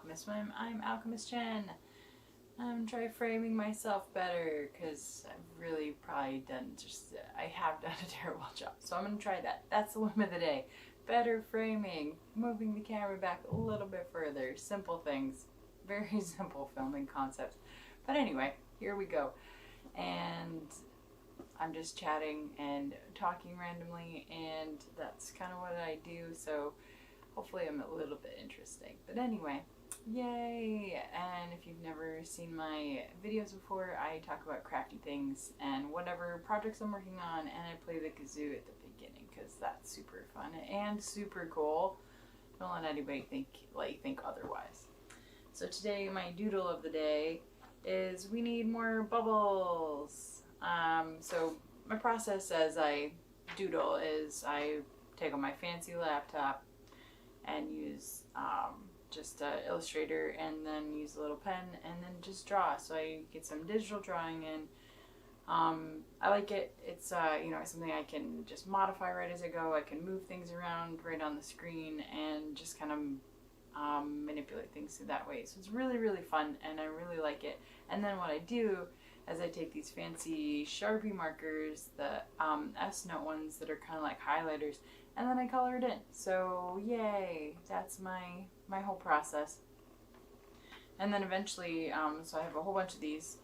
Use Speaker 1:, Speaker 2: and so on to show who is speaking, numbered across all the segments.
Speaker 1: Alchemist Mime. I'm Alchemist Jen. I'm trying framing myself better because I've really probably I have done a terrible job. So I'm going to try that. That's the whim of the day. Better framing, moving the camera back a little bit further, simple things, very simple filming concepts. But anyway, here we go. And I'm just chatting and talking randomly, and that's kind of what I do, so hopefully I'm a little bit interesting. But anyway, yay! And if you've never seen my videos before, I talk about crafty things and whatever projects I'm working on, and I play the kazoo at the beginning because that's super fun and super cool. Don't let anybody think otherwise. So today, my doodle of the day is we need more bubbles. So my process as I doodle is I take on my fancy laptop and use just Illustrator, and then use a little pen and then just draw. So I get some digital drawing in. I like it. It's it's something I can just modify right as I go. I can move things around right on the screen and just kind of manipulate things through that way. So it's really, really fun, and I really like it. And then what I do is I take these fancy Sharpie markers, the S-Note ones that are kind of like highlighters, and then I color it in. So yay, that's my whole process. And then eventually, so I have a whole bunch of these,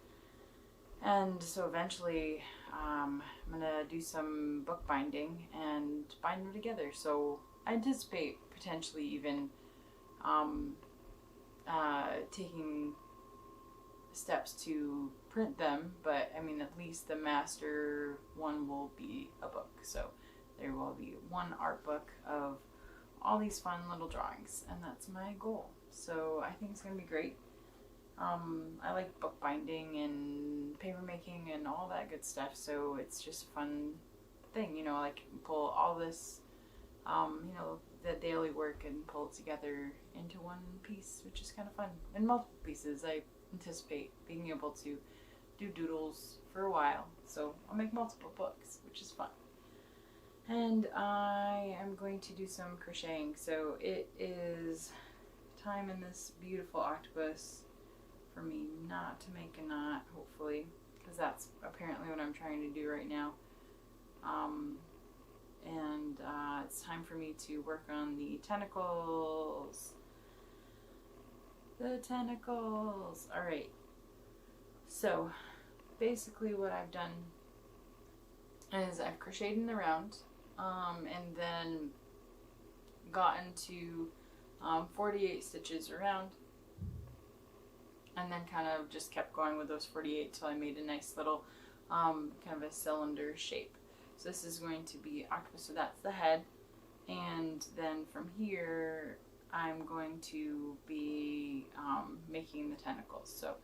Speaker 1: and so eventually I'm gonna do some bookbinding and bind them together. So I anticipate potentially even taking steps to print them, but I mean, at least the master one will be a book. So there will be one art book of all these fun little drawings, and that's my goal. So I think it's gonna be great. I like bookbinding and paper making and all that good stuff, so it's just a fun thing, like pull all this the daily work and pull it together into one piece, which is kind of fun. And multiple pieces. I anticipate being able to do doodles for a while, so I'll make multiple books, which is fun. And I am going to do some crocheting. So it is time in this beautiful octopus for me not to make a knot, hopefully, because that's apparently what I'm trying to do right now. And it's time for me to work on the tentacles. The tentacles. Alright. So basically what I've done is I've crocheted in the round, and then gotten to 48 stitches around, and then kind of just kept going with those 48 till I made a nice little kind of a cylinder shape. So this is going to be octopus, so that's the head, and then from here I'm going to be making the tentacles. So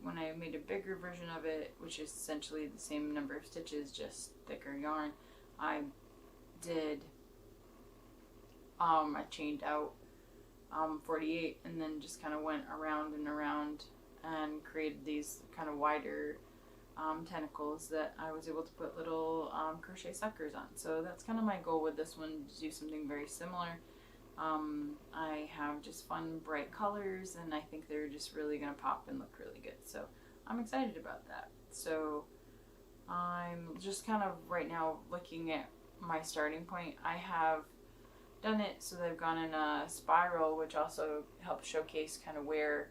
Speaker 1: when I made a bigger version of it, which is essentially the same number of stitches, just thicker yarn, I chained out 48, and then just kind of went around and around and created these kind of wider tentacles that I was able to put little crochet suckers on. So that's kind of my goal with this one, to do something very similar. I have just fun bright colors, and I think they're just really going to pop and look really good. So I'm excited about that. So I'm just kind of right now looking at my starting point. I have done it so they've gone in a spiral, which also helps showcase kind of where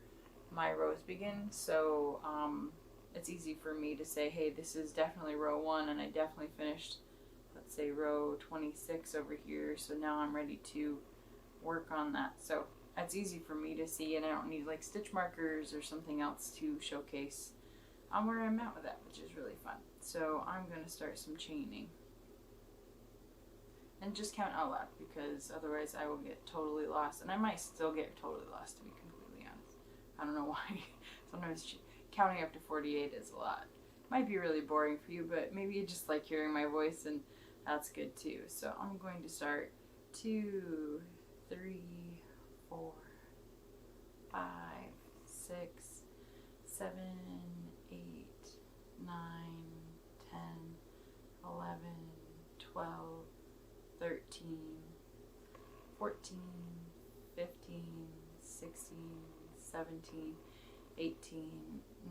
Speaker 1: my rows begin. So it's easy for me to say, hey, this is definitely row 1, and I definitely finished, let's say, row 26 over here, so now I'm ready to work on that. So it's easy for me to see, and I don't need like stitch markers or something else to showcase where I'm at with that, which is really fun. So I'm going to start some chaining. And just count out loud, because otherwise I will get totally lost, and I might still get totally lost, to be completely honest. I don't know why. Sometimes counting up to 48 is a lot. Might be really boring for you, but maybe you just like hearing my voice, and that's good too. So I'm going to start 2, 3, 4, 5, 6, 7, 8, 9, 10, 11, 12, 13, 14, 15, 17, 18,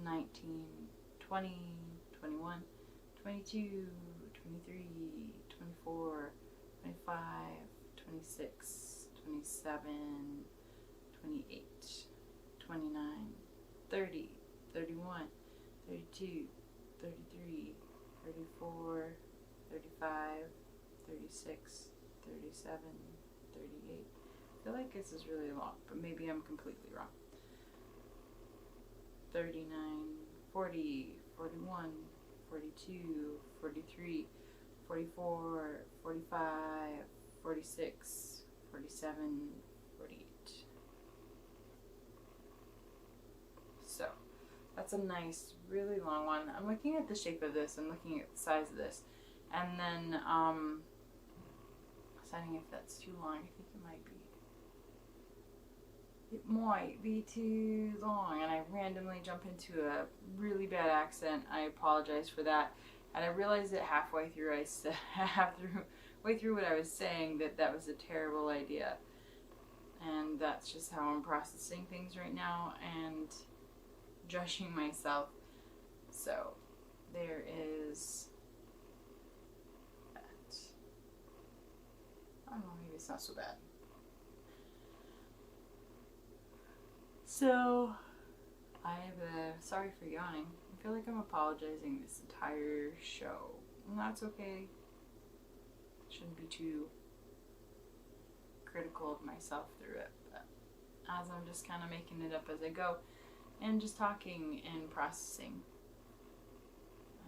Speaker 1: 19, 20, 21, 22, 23, 24, 25, 26, 27, 28, 29, 30, 31, 32, 33, 34, 35, 36, 37, 38. I feel like this is really long, but maybe I'm completely wrong. 39, 40, 41, 42, 43, 44, 45, 46, 47, 48. So that's a nice, really long one. I'm looking at the shape of this and looking at the size of this, and then deciding if that's too long. I think it might be. It might be too long, and I randomly jump into a really bad accent. I apologize for that. And I realized it halfway through, halfway through what I was saying, that was a terrible idea. And that's just how I'm processing things right now and judging myself. So there is that. I don't know, maybe it's not so bad. So, sorry for yawning. I feel like I'm apologizing this entire show. And that's okay. Shouldn't be too critical of myself through it. But as I'm just kind of making it up as I go and just talking and processing.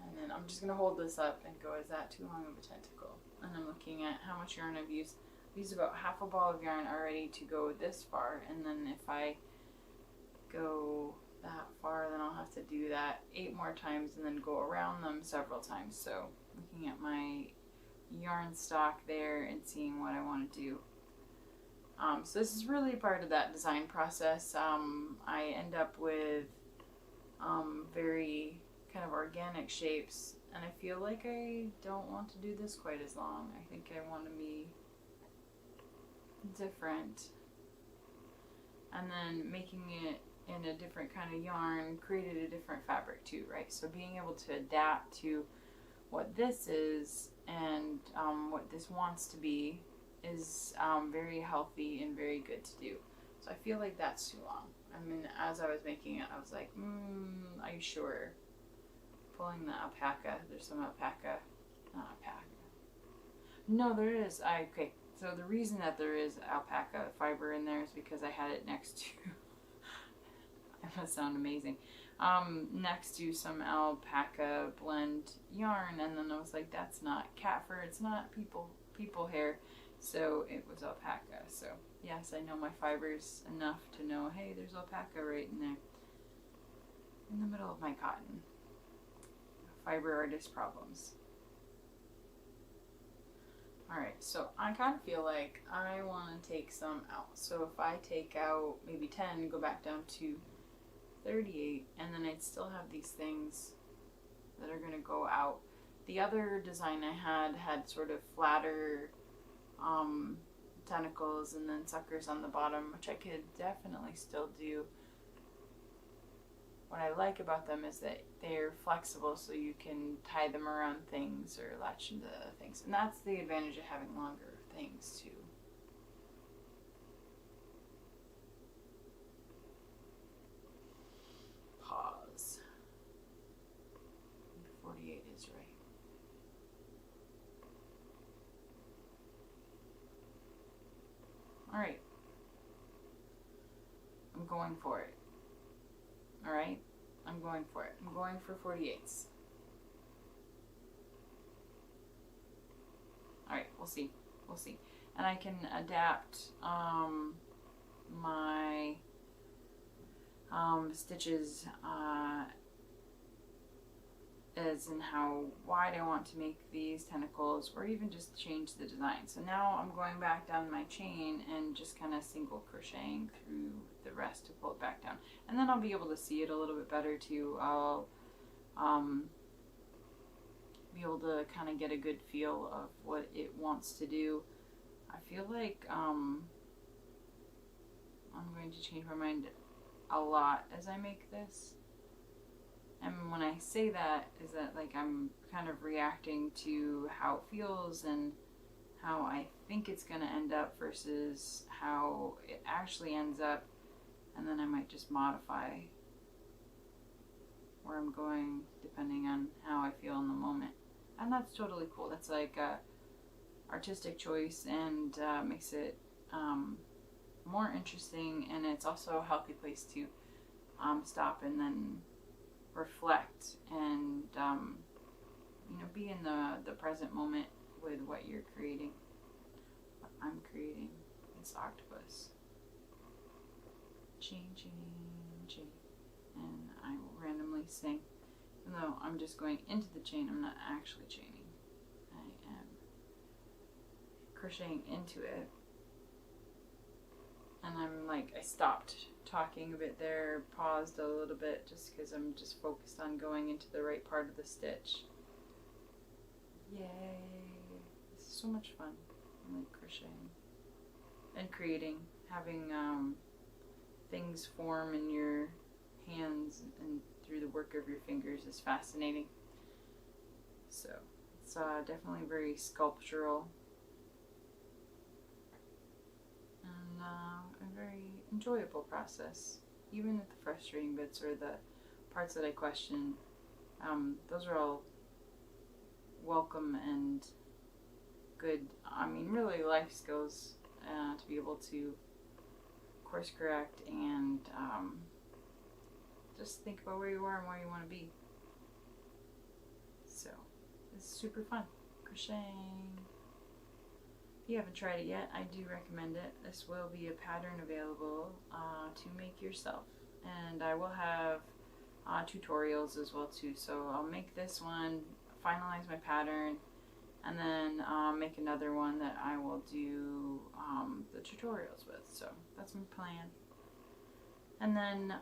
Speaker 1: And then I'm just going to hold this up and go, is that too long of a tentacle? And I'm looking at how much yarn I've used. I've used about half a ball of yarn already to go this far. And then if I go that far, then I'll have to do that 8 more times and then go around them several times. So looking at my yarn stock there and seeing what I want to do. So this is really part of that design process. I end up with very kind of organic shapes, and I feel like I don't want to do this quite as long. I think I want to be different. And then making it in a different kind of yarn created a different fabric too, right? So being able to adapt to what this is and what this wants to be is very healthy and very good to do. So I feel like that's too long. I mean, as I was making it, I was like, are you sure? Pulling the alpaca. There's some alpaca. Not alpaca. No, there is. Okay. So the reason that there is alpaca fiber in there is because I had it next to, that must sound amazing, next to some alpaca blend yarn, and then I was like, that's not cat fur, it's not people hair, so it was alpaca. So yes, I know my fibers enough to know, hey, there's alpaca right in there, in the middle of my cotton. Fiber artist problems. Alright, so I kind of feel like I want to take some out. So if I take out maybe 10, go back down to 38, and then I'd still have these things that are going to go out. The other design I had sort of flatter tentacles and then suckers on the bottom, which I could definitely still do. What I like about them is that they're flexible, so you can tie them around things or latch into things. And that's the advantage of having longer things too. Pause. 48 is right. Alright. I'm going for it. Alright? I'm going for it. I'm going for 48s. Alright, we'll see. We'll see. And I can adapt my stitches as in how wide I want to make these tentacles, or even just change the design. So now I'm going back down my chain and just kind of single crocheting through the rest to pull it back down. And then I'll be able to see it a little bit better too. I'll be able to kind of get a good feel of what it wants to do. I feel like I'm going to change my mind a lot as I make this. And when I say that, is that like I'm kind of reacting to how it feels and how I think it's going to end up versus how it actually ends up. And then I might just modify where I'm going depending on how I feel in the moment. And that's totally cool. That's like a artistic choice, and makes it more interesting, and it's also a healthy place to stop and then reflect and be in the present moment with what you're creating. What I'm creating is octopus. Chain, chain, chain. And I will randomly sing. Even though I'm just going into the chain, I'm not actually chaining. I am crocheting into it. And I'm like, I stopped talking a bit there, paused a little bit just because I'm just focused on going into the right part of the stitch. Yay! This is so much fun. I like crocheting and creating, having things form in your hands and through the work of your fingers is fascinating. So it's definitely very sculptural and a very enjoyable process. Even at the frustrating bits or the parts that I question, those are all welcome and good. I mean, really life skills to be able to course correct and just think about where you are and where you want to be. So it's super fun crocheting. If you haven't tried it yet, I do recommend it. This will be a pattern available to make yourself, and I will have tutorials as well too. So I'll make this one, finalize my pattern, and then make another one that I will do the tutorials with. So that's my plan. And then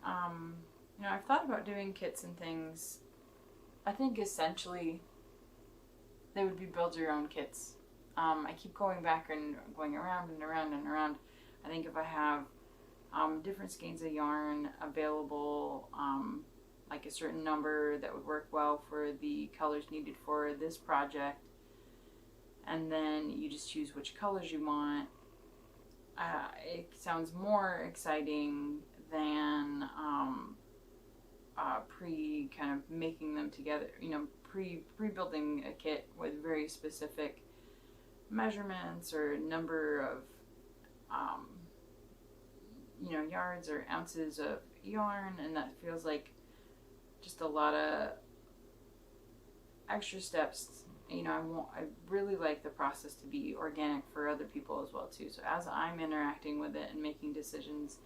Speaker 1: I've thought about doing kits and things. I think essentially they would be build your own kits. I keep going back and going around and around and around. I think if I have different skeins of yarn available, like a certain number that would work well for the colors needed for this project, and then you just choose which colors you want, it sounds more exciting than kind of making them together, pre-building a kit with very specific measurements or number of yards or ounces of yarn, and that feels like just a lot of extra steps. I really like the process to be organic for other people as well too. So as I'm interacting with it and making decisions,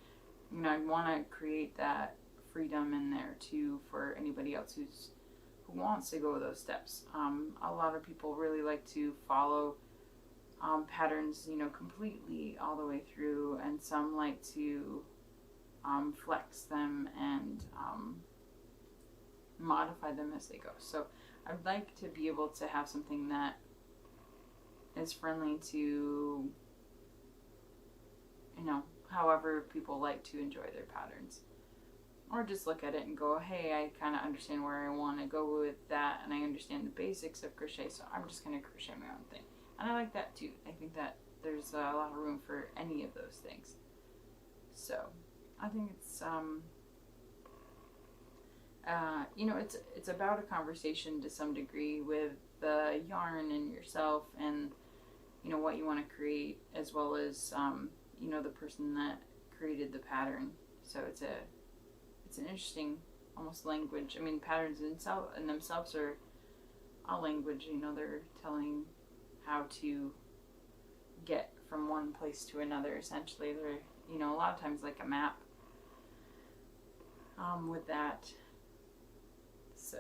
Speaker 1: I want to create that freedom in there too for anybody else who wants to go those steps. A lot of people really like to follow patterns, completely all the way through, and some like to flex them and modify them as they go. So I'd like to be able to have something that is friendly to, however people like to enjoy their patterns. Or just look at it and go, hey, I kind of understand where I want to go with that, and I understand the basics of crochet, so I'm just going to crochet my own thing. And I like that too. I think that there's a lot of room for any of those things. So I think it's it's about a conversation to some degree with the yarn and yourself, and what you want to create, as well as the person that created the pattern. So it's an interesting almost language. I mean, patterns in themselves are a language. They're telling how to get from one place to another. Essentially, they're a lot of times like a map with that. So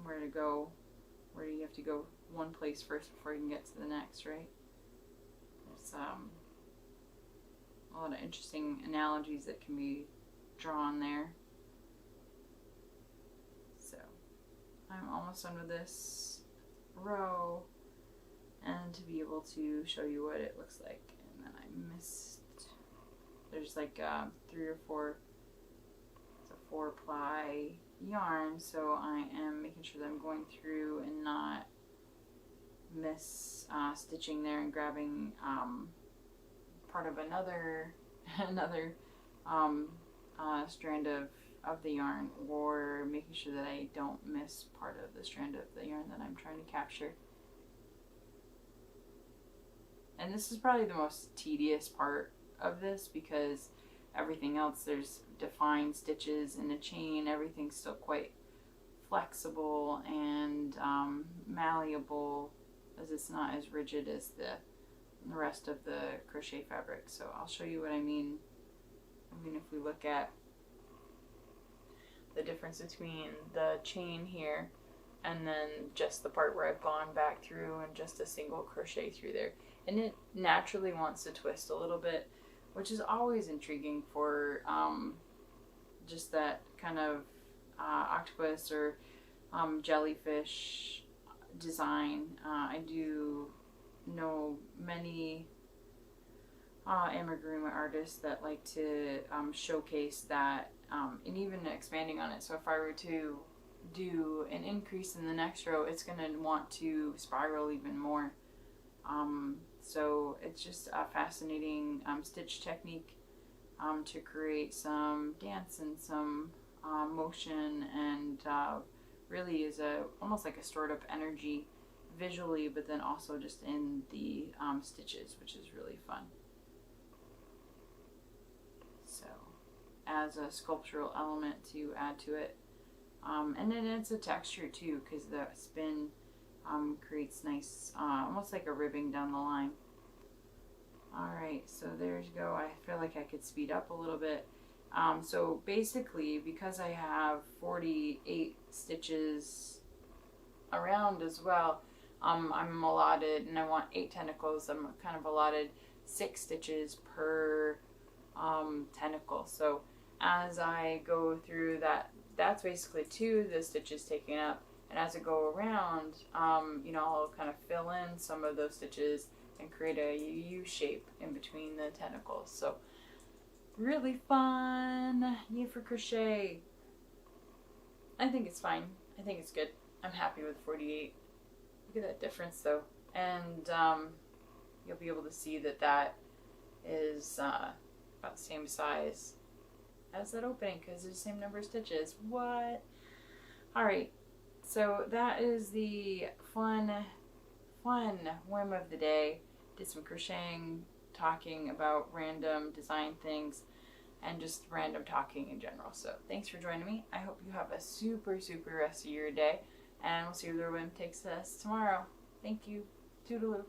Speaker 1: where to go, where do you have to go one place first before you can get to the next, right? There's a lot of interesting analogies that can be drawn there. So I'm almost done with this row, and to be able to show you what it looks like. And then I missed there's like 3 or 4, it's a 4-ply yarn, so I am making sure that I'm going through and not miss stitching there and grabbing part of another strand of the yarn, or making sure that I don't miss part of the strand of the yarn that I'm trying to capture. And this is probably the most tedious part of this, because everything else, there's defined stitches in a chain, everything's still quite flexible and malleable, as it's not as rigid as the rest of the crochet fabric. So I'll show you what I mean. I mean, if we look at the difference between the chain here and then just the part where I've gone back through and just a single crochet through there, and it naturally wants to twist a little bit, which is always intriguing for just that kind of octopus or jellyfish design. I do know many amigurumi artists that like to showcase that, and even expanding on it. So if I were to do an increase in the next row, it's going to want to spiral even more. So it's just a fascinating stitch technique to create some dance and some motion, and really is almost like a stored up energy visually, but then also just in the stitches, which is really fun. So as a sculptural element to add to it, and then it's a texture too, because the spin creates nice, almost like a ribbing down the line. Alright, so there you go. I feel like I could speed up a little bit. So basically, because I have 48 stitches around as well, I'm allotted, and I want 8 tentacles, I'm kind of allotted 6 stitches per tentacle. So as I go through that, that's basically 2 of the stitches taken up, and as I go around, you know, I'll kind of fill in some of those stitches and create a U shape in between the tentacles. So really fun. Yeah, for crochet. I think it's fine. I think it's good. I'm happy with 48. Look at that difference though. And you'll be able to see that that is about the same size as that opening, because it's the same number of stitches. What? Alright, so that is the fun whim of the day. Did some crocheting, talking about random design things, and just random talking in general. So thanks for joining me. I hope you have a super rest of your day, and we'll see where the whim takes us tomorrow. Thank you. Toodaloo.